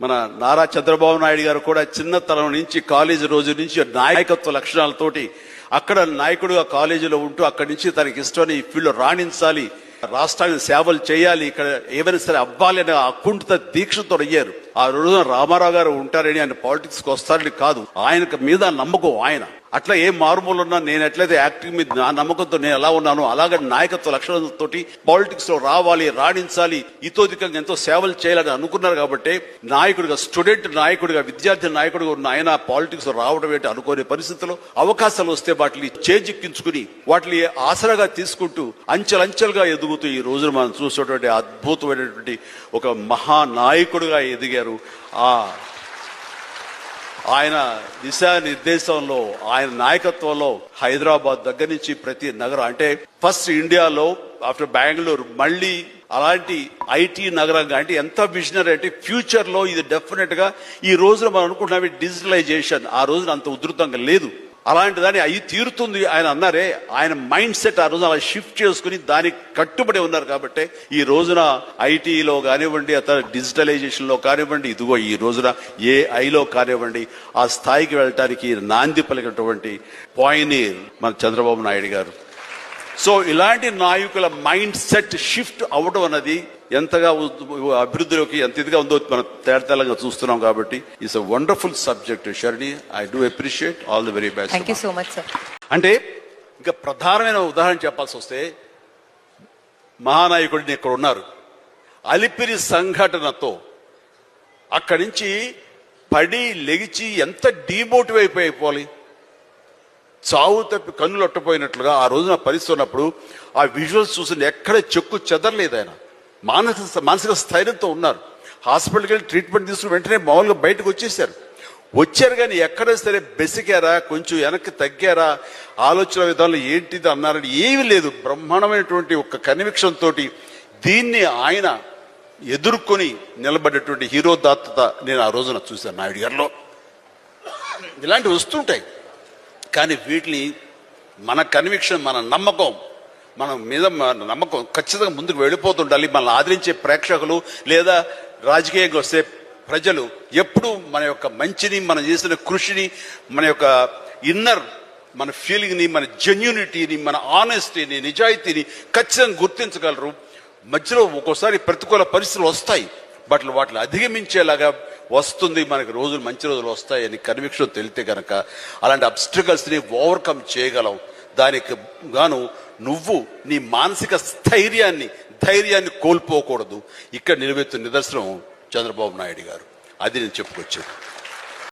మన నారా చంద్రబాబు నాయుడు గారు కూడా చిన్నతనం నుంచి కాలేజీ రోజు నుంచి నాయకత్వ లక్షణాలతోటి అక్కడ నాయకుడుగా కాలేజీలో ఉంటూ అక్కడి నుంచి తనకి ఇష్టం ఈ ఫీల్డ్ రాణించాలి, రాష్ట్రానికి సేవలు చేయాలి, ఇక్కడ ఏమైనా సరే అవ్వాలి అనే అకుంఠిత దీక్షతో అయ్యారు. ఆ రోజున రామారావు గారు ఉంటారని ఆయన పాలిటిక్స్ కి వస్తారని కాదు, ఆయన మీద నమ్మకం. ఆయన అట్లా ఏ మారుమూలు ఉన్నా నేను ఎట్లయితే యాక్టింగ్ మీద నా నమ్మకంతో నేను ఎలా ఉన్నానో అలాగే నాయకత్వ లక్షణాలతో పాలిటిక్స్ లో రావాలి, రాణించాలి, ఇతోధికంగా ఎంతో సేవలు చేయాలని అనుకున్నారు. కాబట్టి నాయకుడిగా, స్టూడెంట్ నాయకుడిగా, విద్యార్థి నాయకుడిగా ఉన్న ఆయన పాలిటిక్స్ లో రావడం ఏంటి అనుకోని పరిస్థితుల్లో అవకాశాలు వస్తే వాటిని చేజిక్కించుకుని వాటిని ఆసరాగా తీసుకుంటూ అంచెలంచెలుగా ఎదుగుతూ ఈ రోజున మనం చూసేటువంటి అద్భుతమైనటువంటి ఒక మహానాయకుడిగా ఎదిగారు. ఆయన దిశానిర్దేశంలో, ఆయన నాయకత్వంలో హైదరాబాద్ దగ్గర నుంచి ప్రతి నగరం, అంటే ఫస్ట్ ఇండియాలో ఆఫ్టర్ బెంగళూరు మళ్ళీ అలాంటి ఐటీ నగరంగా, అంటే ఎంత విజనరీ అంటే ఫ్యూచర్ లో ఇది డెఫినెట్ గా ఈ రోజున మనం అనుకుంటున్నాం డిజిటలైజేషన్ ఆ రోజున అంత ఉధృతంగా లేదు, అలాంటి దాన్ని అయి తీరుతుంది ఆయన అన్నారే. ఆయన మైండ్ సెట్ ఆ రోజున అలా షిఫ్ట్ చేసుకుని దానికి కట్టుబడి ఉన్నారు. కాబట్టి ఈ రోజున ఐటీలో కానివ్వండి, అతను డిజిటలైజేషన్ లో కానివ్వండి, ఇదిగో ఈ రోజున ఏఐలో కానివ్వండి, ఆ స్థాయికి వెళ్ళటానికి నాంది పలికినటువంటి పాయనీర్ మన చంద్రబాబు నాయుడు గారు. సో ఇలాంటి నాయకుల మైండ్ సెట్ షిఫ్ట్ అవ్వడం అన్నది ఎంతగా అభివృద్ధిలోకి ఎంత ఇదిగా ఉందో మనం తేటతెల్లంగా చూస్తున్నాం. కాబట్టి ఇట్స్ ఎ వండర్ఫుల్ సబ్జెక్ట్ షర్ణి. I do appreciate all the very best. Thank you so much sir. అంటే ఇంకా ప్రధానమైన ఉదాహరణ చెప్పాల్సి వస్తే మహానాయకుడిని ఇక్కడ ఉన్నారు. అలిపిరి సంఘటనతో అక్కడి నుంచి పడి లెగిచి ఎంత డిమోటివేట్ అయిపోవాలి, చావు తప్పి కన్నులు అట్టపోయినట్లుగా ఆ రోజున పరిస్థితి ఉన్నప్పుడు ఆ విజువల్స్ చూసి ఎక్కడ చెక్కు చెదరలేదు. ఆయన మానసిక స్థైర్యంతో ఉన్నారు. హాస్పిటల్కి వెళ్ళి ట్రీట్మెంట్ తీసుకుని వెంటనే మామూలుగా బయటకు వచ్చారు కానీ ఎక్కడ సరే బెసికారా, కొంచెం వెనక్కి తగ్గారా, ఆలోచన విధానంలో ఏంటిది అన్నారని ఏమీ లేదు. బ్రహ్మాండమైనటువంటి ఒక కన్విక్షన్ తోటి దీన్ని ఆయన ఎదుర్కొని నిలబడేటువంటి హీరో దాత్తత నేను ఆ రోజున చూశాను నాయుడు గారిలో. ఇలాంటివి వస్తుంటాయి కానీ వీటిని మన కన్విక్షన్, మన నమ్మకం, మన మీద నమ్మకం ఖచ్చితంగా ముందుకు వెళ్ళిపోతుండాలి. మనల్ని ఆదరించే ప్రేక్షకులు లేదా రాజకీయంగా వస్తే ప్రజలు ఎప్పుడు మన యొక్క మంచిని, మనం చేసిన కృషిని, మన యొక్క ఇన్నర్ మన ఫీలింగ్ని, మన జెన్యూనిటీని, మన ఆనెస్టీని, నిజాయితీని ఖచ్చితంగా గుర్తించగలరు. మధ్యలో ఒక్కోసారి ప్రతికూల పరిస్థితులు వస్తాయి, బట్ వాటిని అధిగమించేలాగా వస్తుంది, మనకి రోజులు మంచి రోజులు వస్తాయని కన్విక్షన్ తెలితే కనుక అలాంటి అబ్స్ట్రకల్స్ని ఓవర్కమ్ చేయగలం. దానికి గాను నువ్వు నీ మానసిక ధైర్యాన్ని కోల్పోకూడదు. ఇక్కడ నిలబెత్తున్న నిదర్శనం చంద్రబాబు నాయుడు గారు. అది నేను చెప్పుకొచ్చాను.